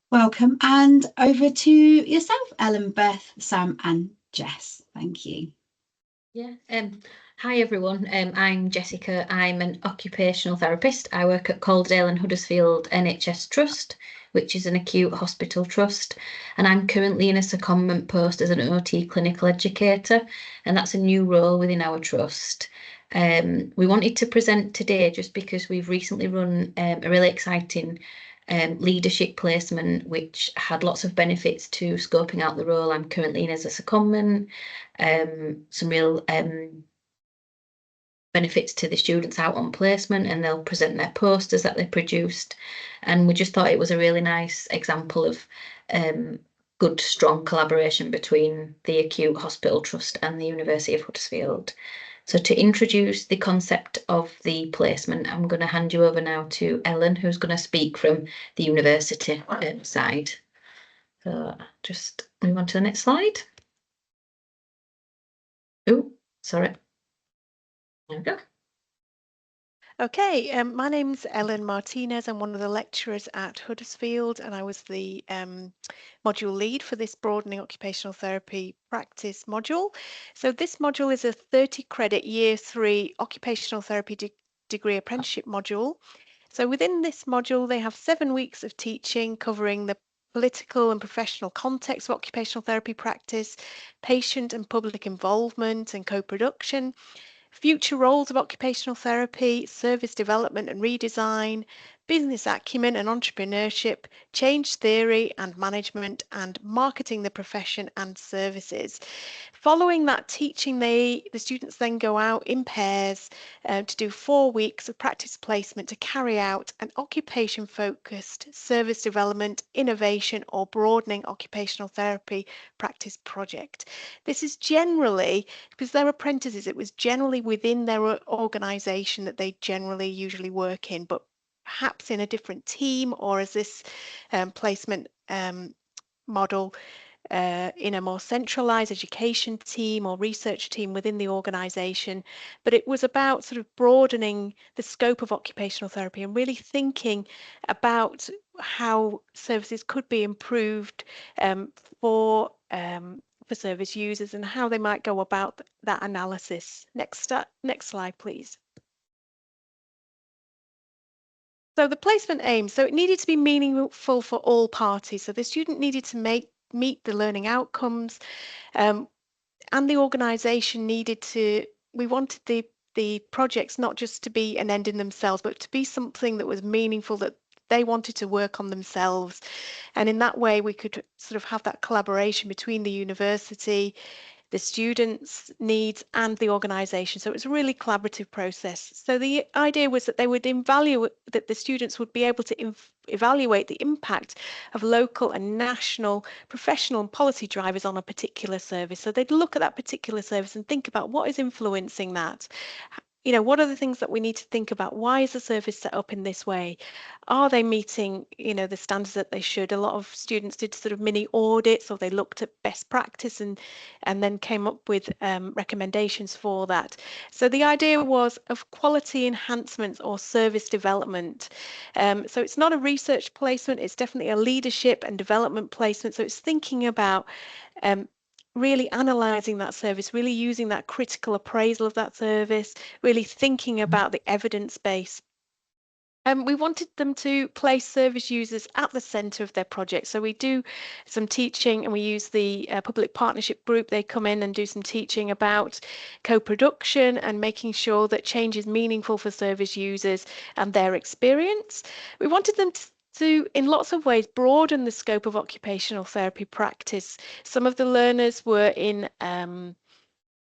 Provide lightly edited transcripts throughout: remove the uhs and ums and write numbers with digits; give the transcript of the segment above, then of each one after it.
Welcome, and over to yourself, Ellen, Beth, Sam, and Jess. Thank you. Yeah. Hi everyone. I'm Jessica. I'm an occupational therapist. I work at Calderdale and Huddersfield NHS Trust, which is an acute hospital trust, and I'm currently in a secondment post as an OT clinical educator, and that's a new role within our trust. We wanted to present today just because we've recently run a really exciting leadership placement, which had lots of benefits to scoping out the role I'm currently in as a secondment, some real benefits to the students out on placement, and they'll present their posters that they produced. And we just thought it was a really nice example of good, strong collaboration between the Acute Hospital Trust and the University of Huddersfield. So to introduce the concept of the placement, I'm going to hand you over now to Ellen, who's going to speak from the university side. So just move on to the next slide. Oh, sorry. There we go. Okay, my name's Ellen Martinez. I'm one of the lecturers at Huddersfield, and I was the module lead for this Broadening Occupational Therapy practice module. So this module is a 30-credit Year 3 Occupational Therapy degree apprenticeship module. So within this module, they have 7 weeks of teaching covering the political and professional context of occupational therapy practice, patient and public involvement and co-production, future roles of occupational therapy, service development and redesign, business acumen and entrepreneurship, change theory and management, and marketing the profession and services. Following that teaching, the students then go out in pairs to do 4 weeks of practice placement to carry out an occupation-focused service development, innovation, or broadening occupational therapy practice project. This is generally, because they're apprentices, it was generally within their organisation that they generally usually work in, but perhaps in a different team, or as this placement model in a more centralized education team or research team within the organisation. But it was about sort of broadening the scope of occupational therapy and really thinking about how services could be improved for service users and how they might go about that analysis. Next slide, please. So the placement aim, so it needed to be meaningful for all parties. So the student needed to meet the learning outcomes, and the organisation needed to, we wanted the projects not just to be an end in themselves, but to be something that was meaningful, that they wanted to work on themselves. And in that way, we could sort of have that collaboration between the university, the students' needs, and the organisation. So it was a really collaborative process. So the idea was that they would that the students would be able to evaluate the impact of local and national professional and policy drivers on a particular service. So they'd look at that particular service and think about what is influencing that. You know, what are the things that we need to think about? Why is the service set up in this way? Are they meeting, you know, the standards that they should? A lot of students did sort of mini audits, or they looked at best practice and then came up with recommendations for that. So the idea was of quality enhancements or service development. So it's not a research placement, it's definitely a leadership and development placement. So it's thinking about really analysing that service, really using that critical appraisal of that service, really thinking about the evidence base. We wanted them to place service users at the centre of their project. So we do some teaching, and we use the public partnership group. They come in and do some teaching about co-production and making sure that change is meaningful for service users and their experience. We wanted them to, in lots of ways, broaden the scope of occupational therapy practice. Some of the learners were in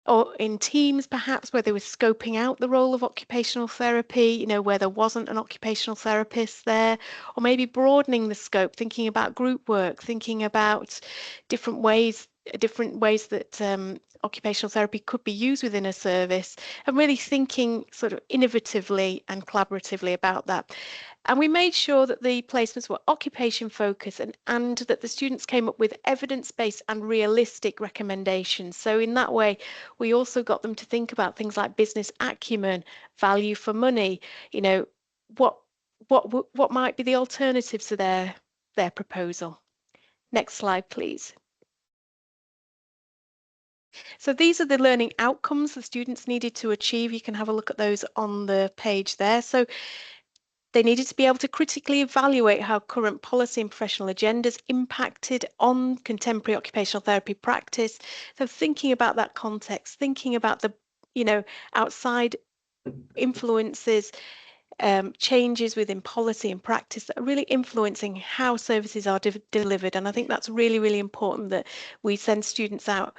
or in teams, perhaps, where they were scoping out the role of occupational therapy, you know, where there wasn't an occupational therapist there, or maybe broadening the scope, thinking about group work, thinking about different ways that occupational therapy could be used within a service, and really thinking sort of innovatively and collaboratively about that. And we made sure that the placements were occupation focused, and that the students came up with evidence-based and realistic recommendations. So in that way, we also got them to think about things like business acumen, value for money, you know, what might be the alternatives to their their proposal. Next slide, please. So these are the learning outcomes the students needed to achieve. You can have a look at those on the page there. So they needed to be able to critically evaluate how current policy and professional agendas impacted on contemporary occupational therapy practice. So thinking about that context, thinking about the, outside influences, changes within policy and practice that are really influencing how services are delivered. And I think that's really, really important that we send students out,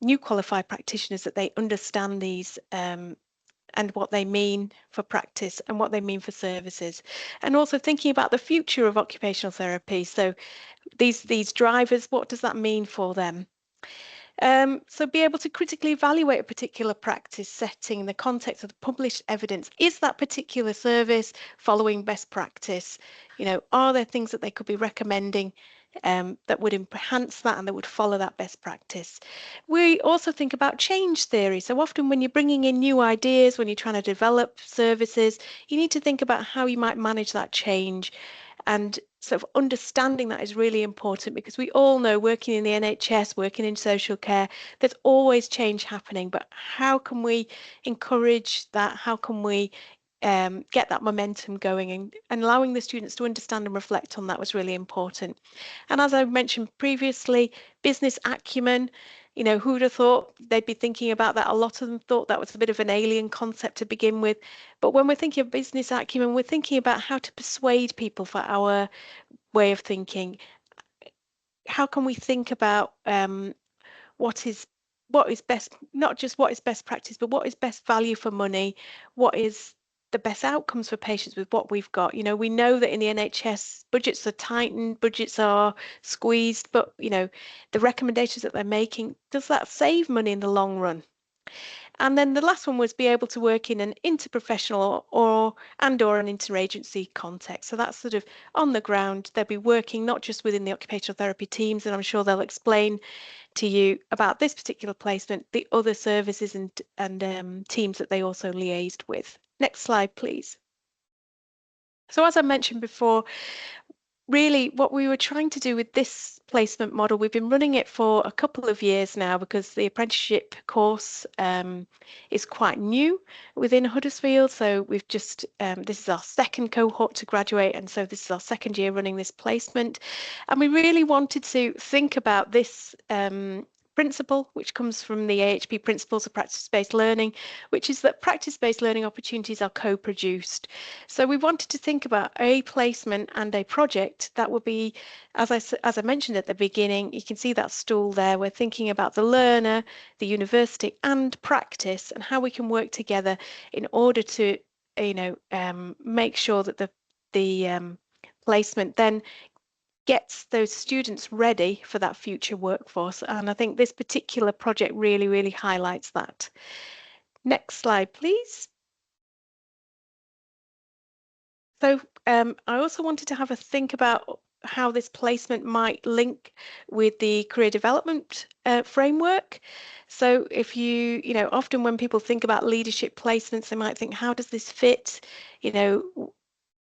new qualified practitioners, that they understand these and what they mean for practice and what they mean for services. And also thinking about the future of occupational therapy. So these drivers, what does that mean for them? So be able to critically evaluate a particular practice setting in the context of the published evidence. Is that particular service following best practice? Are there things that they could be recommending that would enhance that and that would follow that best practice? We also think about change theory. So often when you're bringing in new ideas, when you're trying to develop services, you need to think about how you might manage that change. And sort of understanding that is really important, because we all know, working in the NHS, working in social care, there's always change happening. But how can we encourage that? How can we get that momentum going? And allowing the students to understand and reflect on that was really important. And as I mentioned previously, business acumen. Who would have thought they'd be thinking about that? A lot of them thought that was a bit of an alien concept to begin with. But when we're thinking of business acumen, we're thinking about how to persuade people for our way of thinking. How can we think about what is best, not just what is best practice, but what is best value for money? What is the best outcomes for patients with what we've got? We know that in the NHS, budgets are tightened, budgets are squeezed, but the recommendations that they're making, does that save money in the long run? And then the last one was be able to work in an interprofessional or an interagency context. So that's sort of on the ground. They'll be working not just within the occupational therapy teams, and I'm sure they'll explain to you about this particular placement, the other services and teams that they also liaised with. Next slide, please. So as I mentioned before, really what we were trying to do with this placement model, we've been running it for a couple of years now, because the apprenticeship course is quite new within Huddersfield. So we've just, this is our second cohort to graduate, and so this is our second year running this placement. And we really wanted to think about this principle, which comes from the AHP Principles of Practice-Based Learning, which is that practice-based learning opportunities are co-produced. So we wanted to think about a placement and a project that would be, as I mentioned at the beginning, you can see that stool there. We're thinking about the learner, the university, and practice, and how we can work together in order to, make sure that the placement then gets those students ready for that future workforce. And I think this particular project really, really highlights that. Next slide, please. So I also wanted to have a think about how this placement might link with the career development framework. So if often when people think about leadership placements, they might think, how does this fit?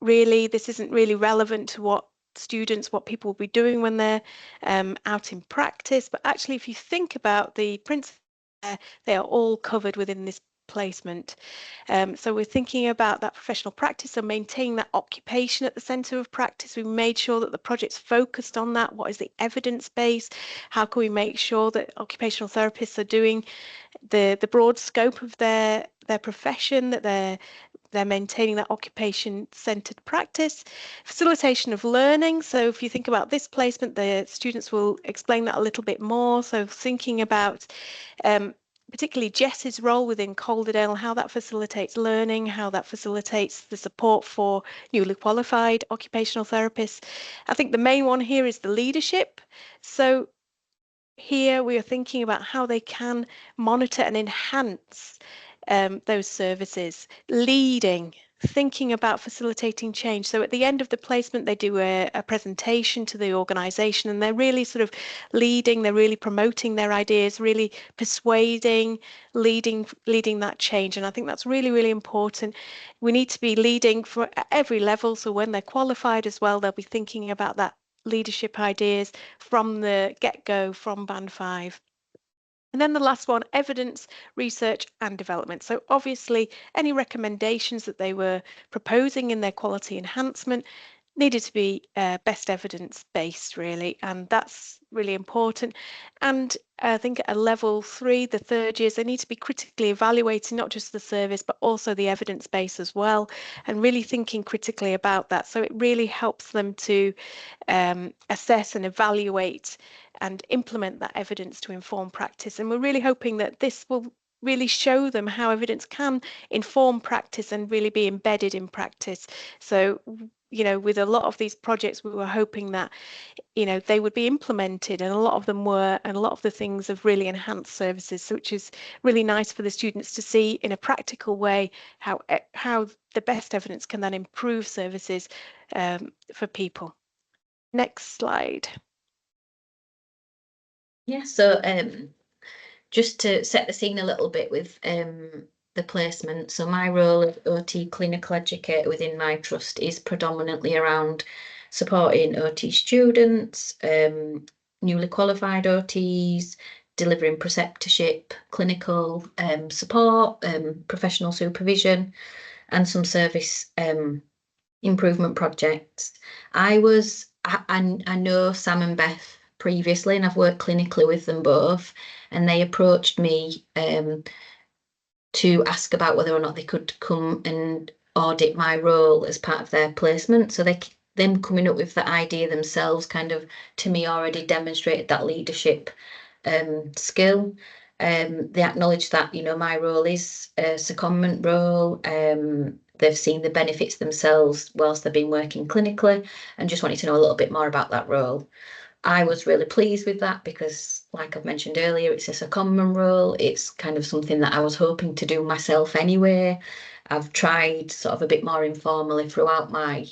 Really, this isn't really relevant to what people will be doing when they're out in practice. But actually, if you think about the principles, they are all covered within this placement. So we're thinking about that professional practice and maintaining that occupation at the centre of practice. We made sure that the project's focused on that. What is the evidence base? How can we make sure that occupational therapists are doing the broad scope of their profession, that they're maintaining that occupation-centred practice. Facilitation of learning. So if you think about this placement, the students will explain that a little bit more. So thinking about particularly Jess's role within Calderdale, how that facilitates learning, how that facilitates the support for newly qualified occupational therapists. I think the main one here is the leadership. So here we are thinking about how they can monitor and enhance those services, leading thinking about facilitating change. So at the end of the placement, they do a presentation to the organisation, and they're really sort of leading, they're really promoting their ideas, really persuading, leading that change. And I think that's really, really important. We need to be leading for at every level. So when they're qualified as well, they'll be thinking about that leadership ideas from the get-go, from Band 5. And then the last one, evidence, research and development. So obviously any recommendations that they were proposing in their quality enhancement needed to be best evidence based, really, and that's really important. And I think at a level 3, the third years, they need to be critically evaluating not just the service but also the evidence base as well, and really thinking critically about that. So it really helps them to assess and evaluate and implement that evidence to inform practice. And we're really hoping that this will really show them how evidence can inform practice and really be embedded in practice. So, with a lot of these projects, we were hoping that, they would be implemented, and a lot of them were, and a lot of the things have really enhanced services, which is really nice for the students to see in a practical way how the best evidence can then improve services for people. Next slide. Yeah, so just to set the scene a little bit with the placement. So my role as OT clinical educator within my trust is predominantly around supporting OT students, newly qualified OTs, delivering preceptorship, clinical support, professional supervision, and some service improvement projects. I know Sam and Beth previously, and I've worked clinically with them both, and they approached me to ask about whether or not they could come and audit my role as part of their placement. So them coming up with the idea themselves kind of, to me, already demonstrated that leadership skill. They acknowledge that, my role is a secondment role. They've seen the benefits themselves whilst they've been working clinically, and just wanted to know a little bit more about that role. I was really pleased with that because, like I've mentioned earlier, it's a secondment role. It's kind of something that I was hoping to do myself anyway. I've tried sort of a bit more informally throughout my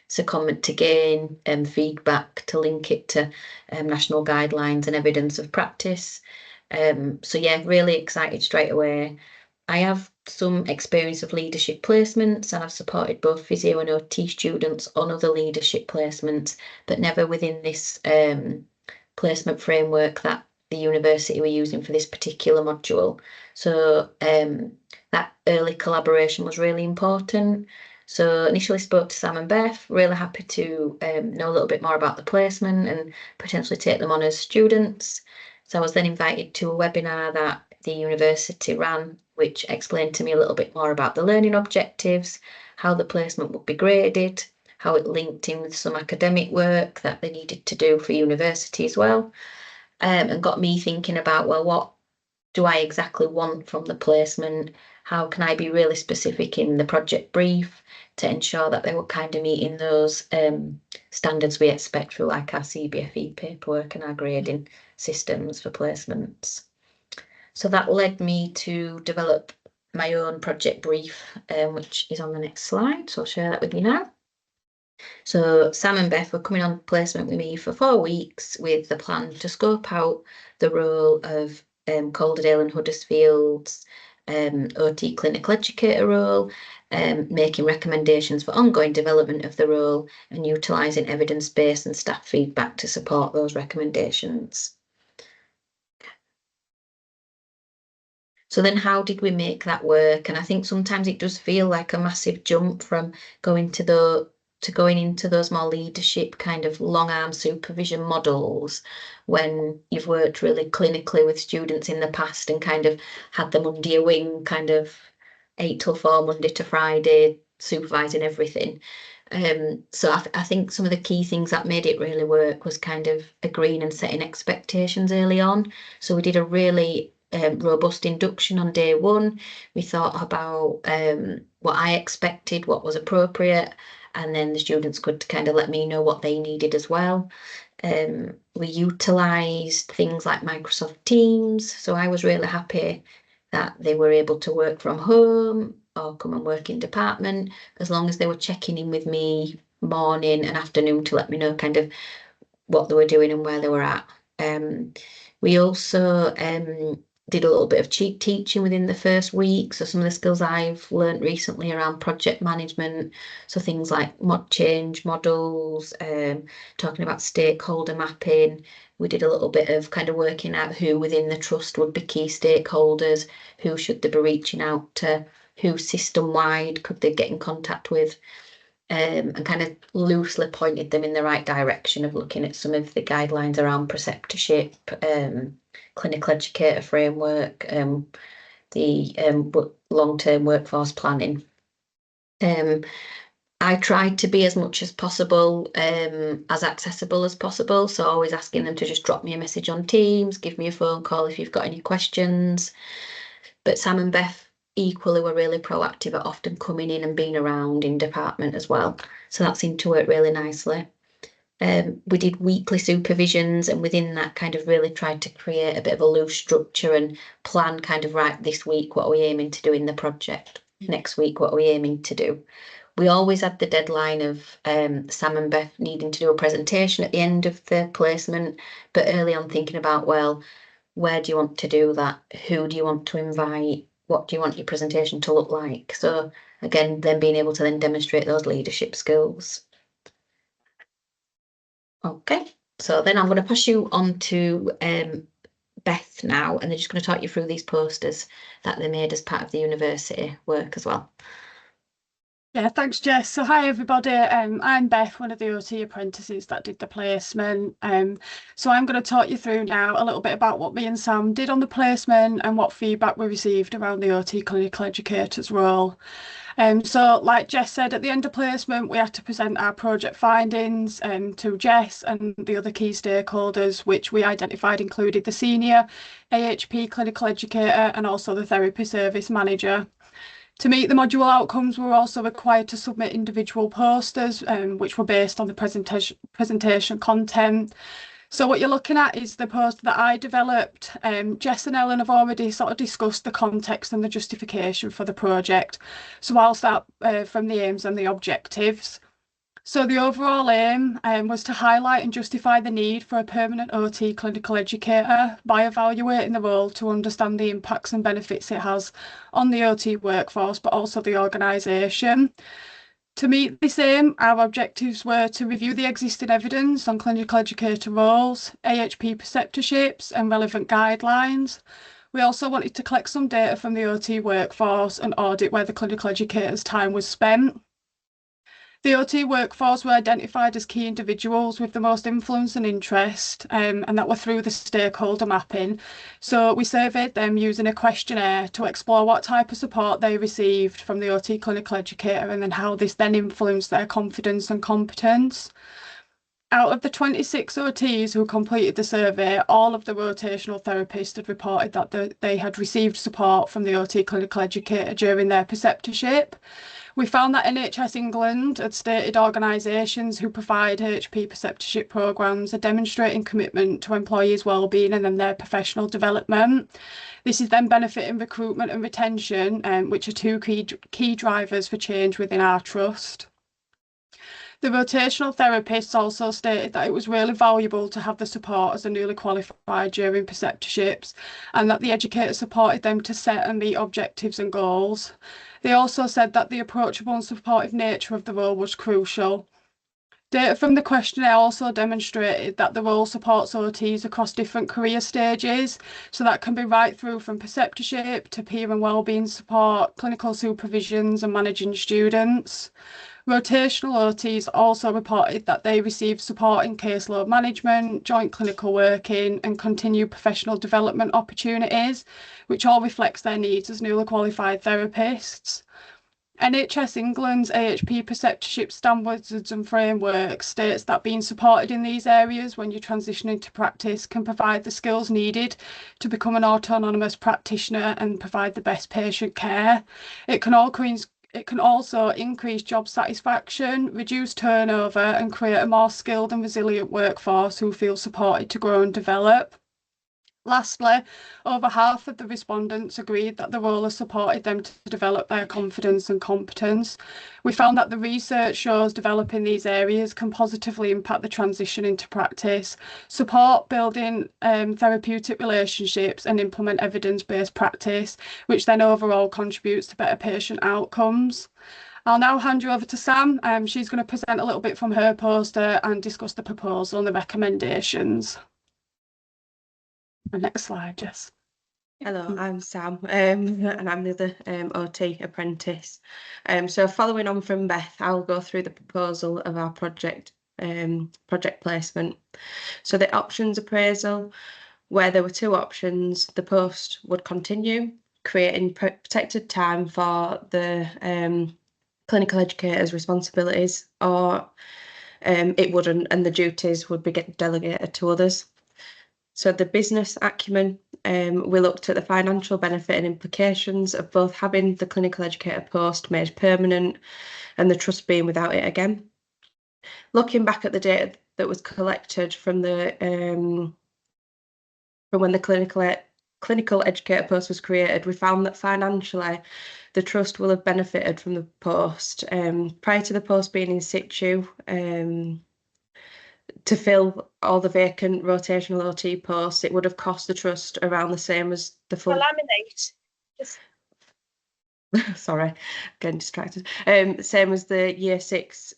secondment to gain feedback to link it to national guidelines and evidence of practice. So yeah, really excited straight away. I have some experience of leadership placements, and I've supported both physio and OT students on other leadership placements, but never within this placement framework that the university were using for this particular module. So that early collaboration was really important. So initially spoke to Sam and Beth, really happy to know a little bit more about the placement and potentially take them on as students. So I was then invited to a webinar that the university ran, which explained to me a little bit more about the learning objectives, how the placement would be graded, how it linked in with some academic work that they needed to do for university as well, and got me thinking about, well, what do I exactly want from the placement? How can I be really specific in the project brief to ensure that they were kind of meeting those standards we expect for like our CBFE paperwork and our grading systems for placements. So that led me to develop my own project brief, which is on the next slide. So I'll share that with you now. So Sam and Beth were coming on placement with me for 4 weeks with the plan to scope out the role of Calderdale and Huddersfield's OT clinical educator role, making recommendations for ongoing development of the role and utilising evidence-based and staff feedback to support those recommendations. So then how did we make that work? And I think sometimes it does feel like a massive jump from going into those more leadership kind of long arm supervision models when you've worked really clinically with students in the past and kind of had them under your wing, kind of 8 till 4, Monday to Friday, supervising everything. So I think some of the key things that made it really work was kind of agreeing and setting expectations early on. So we did a really robust induction on day 1. We thought about what I expected, what was appropriate, and then the students could kind of let me know what they needed as well. We utilised things like Microsoft Teams, so I was really happy that they were able to work from home or come and work in department, as long as they were checking in with me morning and afternoon to let me know kind of what they were doing and where they were at. We also did a little bit of cheek teaching within the first week. So some of the skills I've learned recently around project management, so things like change models, talking about stakeholder mapping. We did a little bit of kind of working out who within the trust would be key stakeholders, who should they be reaching out to, who system-wide could they get in contact with, and kind of loosely pointed them in the right direction of looking at some of the guidelines around preceptorship, clinical educator framework, the long-term workforce planning. I tried to be as much as possible, as accessible as possible. So always asking them to just drop me a message on Teams, give me a phone call if you've got any questions. But Sam and Beth equally were really proactive at often coming in and being around in department as well. So that seemed to work really nicely. We did weekly supervisions, and within that kind of really tried to create a bit of a loose structure and plan kind of, right, this week, what are we aiming to do in the project? Next week, what are we aiming to do? We always had the deadline of Sam and Beth needing to do a presentation at the end of the placement, but early on thinking about, well, where do you want to do that? Who do you want to invite? What do you want your presentation to look like? So again, then being able to then demonstrate those leadership skills. Okay, so then I'm going to pass you on to Beth now, and they're just going to talk you through these posters that they made as part of the university work as well. Yeah, thanks, Jess. So hi, everybody. I'm Beth, one of the OT apprentices that did the placement. So I'm going to talk you through now a little bit about what me and Sam did on the placement and what feedback we received around the OT clinical educator's role. So like Jess said, at the end of placement, we had to present our project findings to Jess and the other key stakeholders, which we identified included the senior AHP clinical educator and also the therapy service manager. To meet the module outcomes, we were also required to submit individual posters, which were based on the presentation content. So what you're looking at is the poster that I developed. Jess and Ellen have already sort of discussed the context and the justification for the project. So I'll start from the aims and the objectives. So the overall aim was to highlight and justify the need for a permanent OT clinical educator by evaluating the role to understand the impacts and benefits it has on the OT workforce, but also the organisation. To meet this aim, our objectives were to review the existing evidence on clinical educator roles, AHP preceptorships and relevant guidelines. We also wanted to collect some data from the OT workforce and audit where the clinical educator's time was spent. The OT workforce were identified as key individuals with the most influence and interest, and that were through the stakeholder mapping. So we surveyed them using a questionnaire to explore what type of support they received from the OT clinical educator and then how this then influenced their confidence and competence. Out of the 26 OTs who completed the survey, all of the rotational therapists had reported that they had received support from the OT clinical educator during their preceptorship. We found that NHS England had stated organisations who provide HP preceptorship programmes are demonstrating commitment to employees' wellbeing and then their professional development. This is then benefiting recruitment and retention, which are two key drivers for change within our trust. The rotational therapists also stated that it was really valuable to have the support as a newly qualified during preceptorships and that the educator supported them to set and meet objectives and goals. They also said that the approachable and supportive nature of the role was crucial. Data from the questionnaire also demonstrated that the role supports OTs across different career stages, so that can be right through from preceptorship to peer and wellbeing support, clinical supervisions and managing students. Rotational OTs also reported that they received support in caseload management, joint clinical working and continued professional development opportunities, which all reflects their needs as newly qualified therapists. NHS England's AHP preceptorship standards and framework states that being supported in these areas when you transition into practice can provide the skills needed to become an autonomous practitioner and provide the best patient care. It can also increase job satisfaction, reduce turnover and create a more skilled and resilient workforce who feel supported to grow and develop. Lastly, over half of the respondents agreed that the role has supported them to develop their confidence and competence. We found that the research shows developing these areas can positively impact the transition into practice, support building therapeutic relationships and implement evidence-based practice, which then overall contributes to better patient outcomes. I'll now hand you over to Sam. She's going to present a little bit from her poster and discuss the proposal and the recommendations. The next slide, Jess. Hello, I'm Sam, and I'm the other OT apprentice. So following on from Beth, I'll go through the proposal of our project placement. So the options appraisal, where there were two options, the post would continue, creating protected time for the clinical educator's responsibilities, or it wouldn't, and the duties would be delegated to others. So the business acumen, we looked at the financial benefit and implications of both having the clinical educator post made permanent and the trust being without it again. Looking back at the data that was collected from when the clinical educator post was created, we found that financially the trust will have benefited from the post. Prior to the post being in situ, to fill all the vacant rotational OT posts, it would have cost the trust around the same as the full. Laminate. Just... Sorry, getting distracted. Same as the year 6.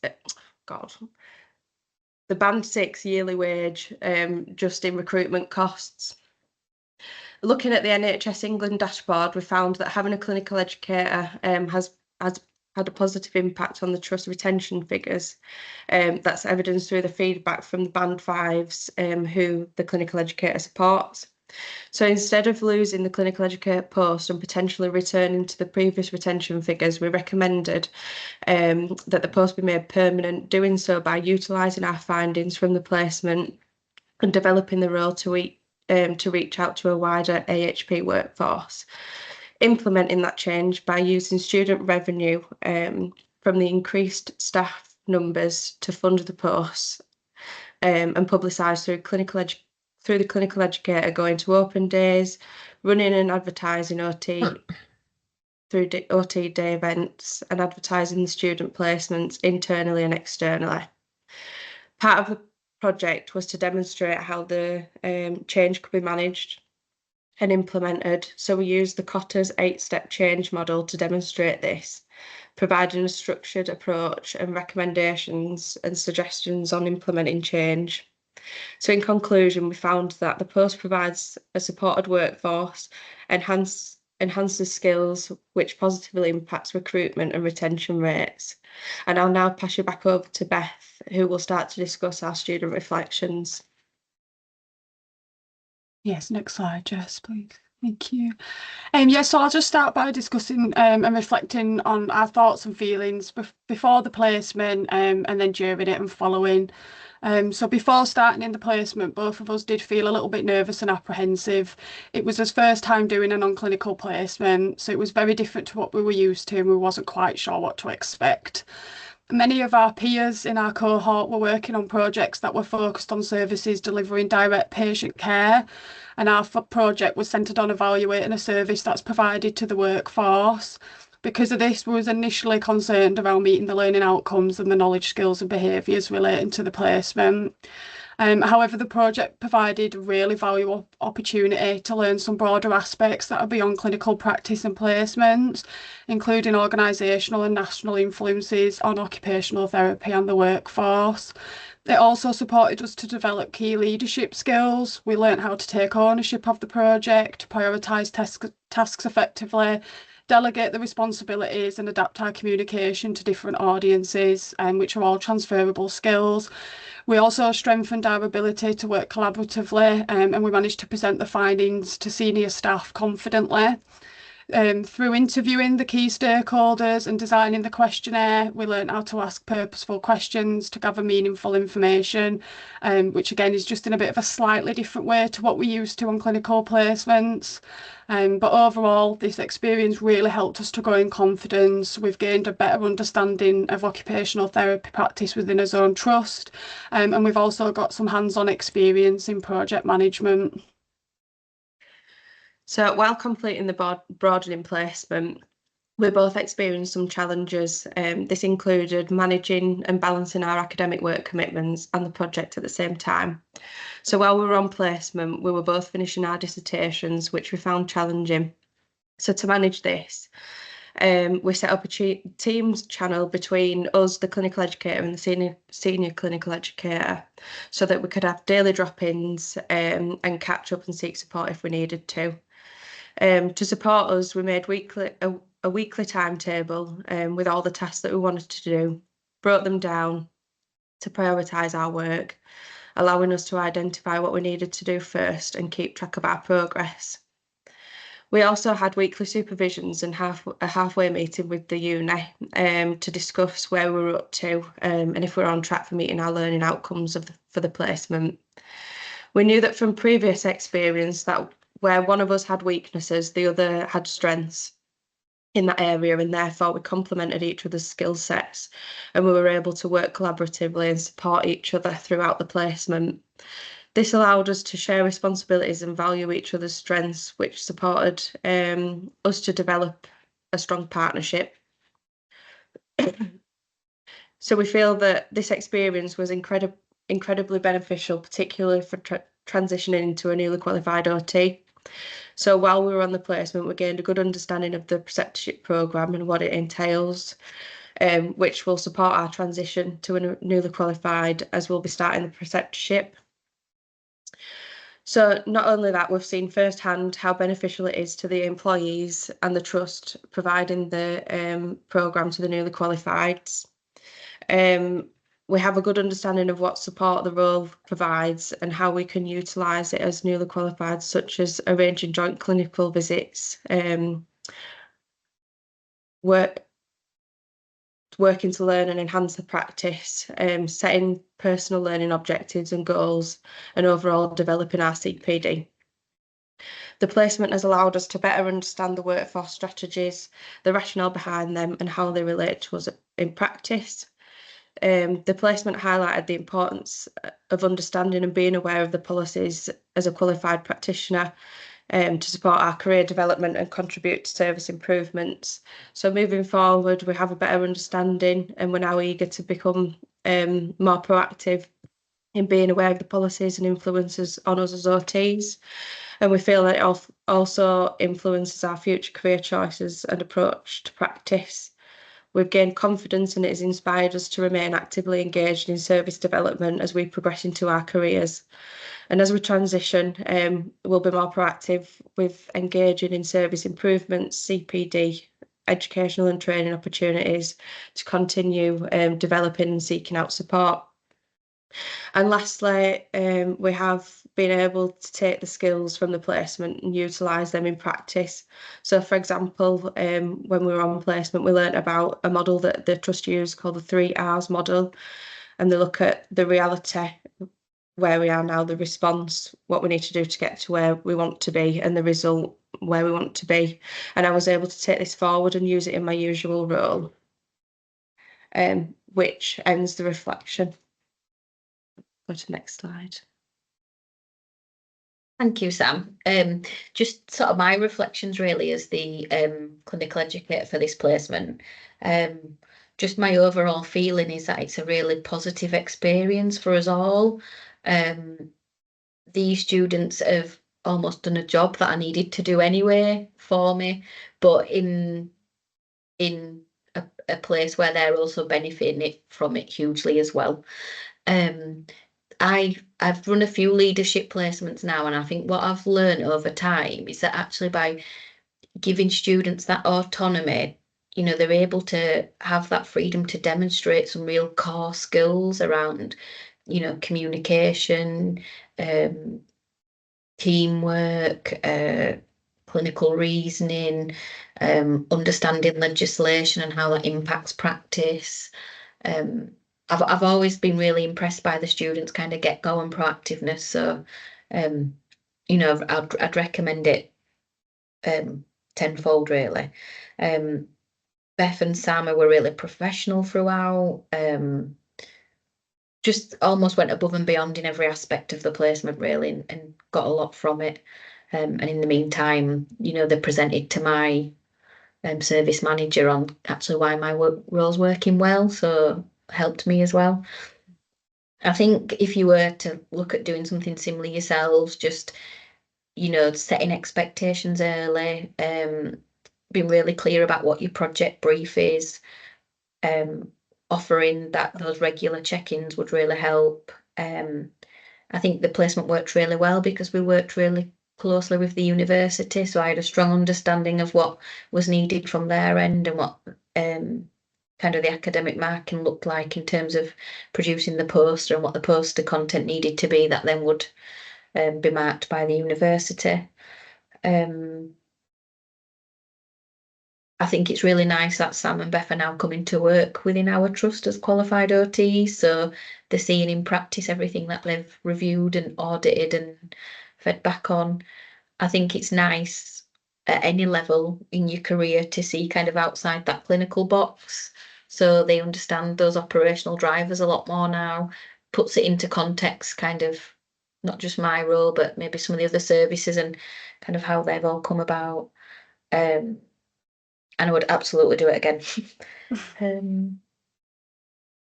The band 6 yearly wage, just in recruitment costs. Looking at the NHS England dashboard, we found that having a clinical educator has had a positive impact on the trust retention figures. That's evidenced through the feedback from the band 5s who the clinical educator supports. So instead of losing the clinical educator post and potentially returning to the previous retention figures, we recommended that the post be made permanent, doing so by utilising our findings from the placement and developing the role to reach out to a wider AHP workforce. Implementing that change by using student revenue from the increased staff numbers to fund the posts and publicised through the clinical educator, going to open days, running and advertising OT through OT day events and advertising the student placements internally and externally. Part of the project was to demonstrate how the change could be managed and implemented. So we used the Cotter's 8-step change model to demonstrate this, providing a structured approach and recommendations and suggestions on implementing change. So in conclusion, we found that the post provides a supported workforce, enhances skills, which positively impacts recruitment and retention rates. And I'll now pass you back over to Beth, who will start to discuss our student reflections. Yes, next slide, Jess, please. Thank you. So I'll just start by discussing and reflecting on our thoughts and feelings before the placement and then during it and following. So before starting in the placement, both of us did feel a little bit nervous and apprehensive. It was his first time doing a non-clinical placement, so it was very different to what we were used to, and we wasn't quite sure what to expect. Many of our peers in our cohort were working on projects that were focused on services delivering direct patient care, and our project was centred on evaluating a service that's provided to the workforce. Because of this, we was initially concerned around meeting the learning outcomes and the knowledge, skills and behaviours relating to the placement. However, the project provided a really valuable opportunity to learn some broader aspects that are beyond clinical practice and placements, including organisational and national influences on occupational therapy and the workforce. It also supported us to develop key leadership skills. We learnt how to take ownership of the project, prioritise tasks effectively, delegate the responsibilities and adapt our communication to different audiences, which are all transferable skills. We also strengthened our ability to work collaboratively, and we managed to present the findings to senior staff confidently. Through interviewing the key stakeholders and designing the questionnaire, we learned how to ask purposeful questions to gather meaningful information, which again is just in a bit of a slightly different way to what we used to on clinical placements. But overall, this experience really helped us to grow in confidence. We've gained a better understanding of occupational therapy practice within our own trust, and we've also got some hands-on experience in project management. So while completing the broadening placement, we both experienced some challenges. This included managing and balancing our academic work commitments and the project at the same time. So while we were on placement, we were both finishing our dissertations, which we found challenging. So to manage this, we set up a Teams channel between us, the clinical educator, and the senior clinical educator, so that we could have daily drop-ins and catch up and seek support if we needed to. To support us, we made a weekly timetable with all the tasks that we wanted to do, broke them down to prioritise our work, allowing us to identify what we needed to do first and keep track of our progress. We also had weekly supervisions and a halfway meeting with the uni to discuss where we were up to and if we're on track for meeting our learning outcomes for the placement. We knew that from previous experience that where one of us had weaknesses, the other had strengths in that area, and therefore we complemented each other's skill sets and we were able to work collaboratively and support each other throughout the placement. This allowed us to share responsibilities and value each other's strengths, which supported us to develop a strong partnership. So we feel that this experience was incredibly beneficial, particularly for transitioning into a newly qualified OT. So while we were on the placement, we gained a good understanding of the preceptorship programme and what it entails, which will support our transition to a newly qualified as we'll be starting the preceptorship. So not only that, we've seen firsthand how beneficial it is to the employees and the trust providing the programme to the newly qualified. We have a good understanding of what support the role provides and how we can utilise it as newly qualified, such as arranging joint clinical visits, working to learn and enhance the practice, setting personal learning objectives and goals, and overall developing our CPD. The placement has allowed us to better understand the workforce strategies, the rationale behind them, and how they relate to us in practice. The placement highlighted the importance of understanding and being aware of the policies as a qualified practitioner to support our career development and contribute to service improvements. So moving forward, we have a better understanding and we're now eager to become more proactive in being aware of the policies and influences on us as OTs. And we feel that it also influences our future career choices and approach to practice. We've gained confidence and it has inspired us to remain actively engaged in service development as we progress into our careers. And as we transition, we'll be more proactive with engaging in service improvements, CPD, educational and training opportunities to continue developing and seeking out support. And lastly, we have been able to take the skills from the placement and utilise them in practice. So for example, when we were on placement, we learnt about a model that the trust use called the 3 R's model, and they look at the reality where we are now, the response, what we need to do to get to where we want to be, and the result where we want to be. And I was able to take this forward and use it in my usual role, which ends the reflection. Go to the next slide. Thank you, Sam. Just sort of my reflections really as the clinical educator for this placement. Just my overall feeling is that it's a really positive experience for us all. These students have almost done a job that I needed to do anyway for me, but in a place where they're also benefiting from it hugely as well. I've run a few leadership placements now, and I think what I've learned over time is that actually by giving students that autonomy, you know, they're able to have that freedom to demonstrate some real core skills around, you know, communication, teamwork, clinical reasoning, understanding legislation and how that impacts practice. I've always been really impressed by the students' kind of get-go proactiveness. So, you know, I'd recommend it tenfold, really. Beth and Sam were really professional throughout. Just almost went above and beyond in every aspect of the placement, really, and got a lot from it. And in the meantime, you know, they're presented to my service manager on actually why my role's working well, so helped me as well. I think if you were to look at doing something similar yourselves, just, you know, setting expectations early, being really clear about what your project brief is, offering that those regular check-ins would really help. I think the placement worked really well because we worked really closely with the university, so I had a strong understanding of what was needed from their end and what kind of the academic marking looked like in terms of producing the poster and what the poster content needed to be that then would be marked by the university. I think it's really nice that Sam and Beth are now coming to work within our trust as qualified OTs, so they're seeing in practice everything that they've reviewed and audited and fed back on. I think it's nice at any level in your career to see kind of outside that clinical box, so they understand those operational drivers a lot more now, puts it into context, kind of not just my role, but maybe some of the other services and kind of how they've all come about. And I would absolutely do it again.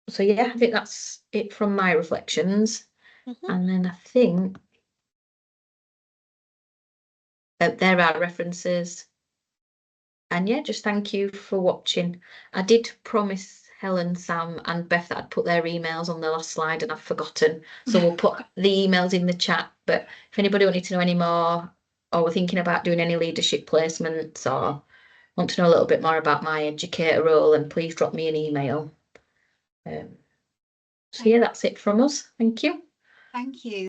So yeah, I think that's it from my reflections. And then I think there are references. And yeah, just thank you for watching. I did promise Helen, Sam and Beth that I'd put their emails on the last slide and I've forgotten. So we'll put the emails in the chat. But if anybody wanted to know any more or were thinking about doing any leadership placements or want to know a little bit more about my educator role, and please drop me an email. So yeah, that's it from us. Thank you. Thank you.